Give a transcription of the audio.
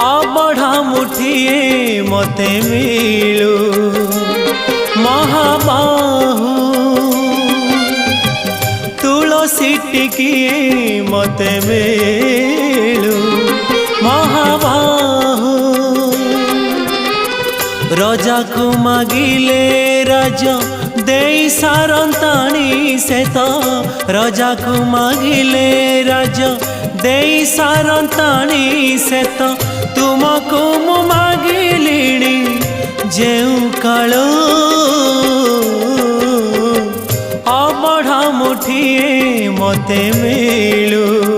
अबढ़ा मुठिए मते मिलू महाबाहु तुलसी टिकिए मते मिलू महाबाहु रजा को मागिले राजा देई सारंताणी से तो रजा को मागिले राजा देई सारंताणी से तो तुमको मु मागिलिणी जेउ कालो अबढ़ा मुठिए मते मिलू।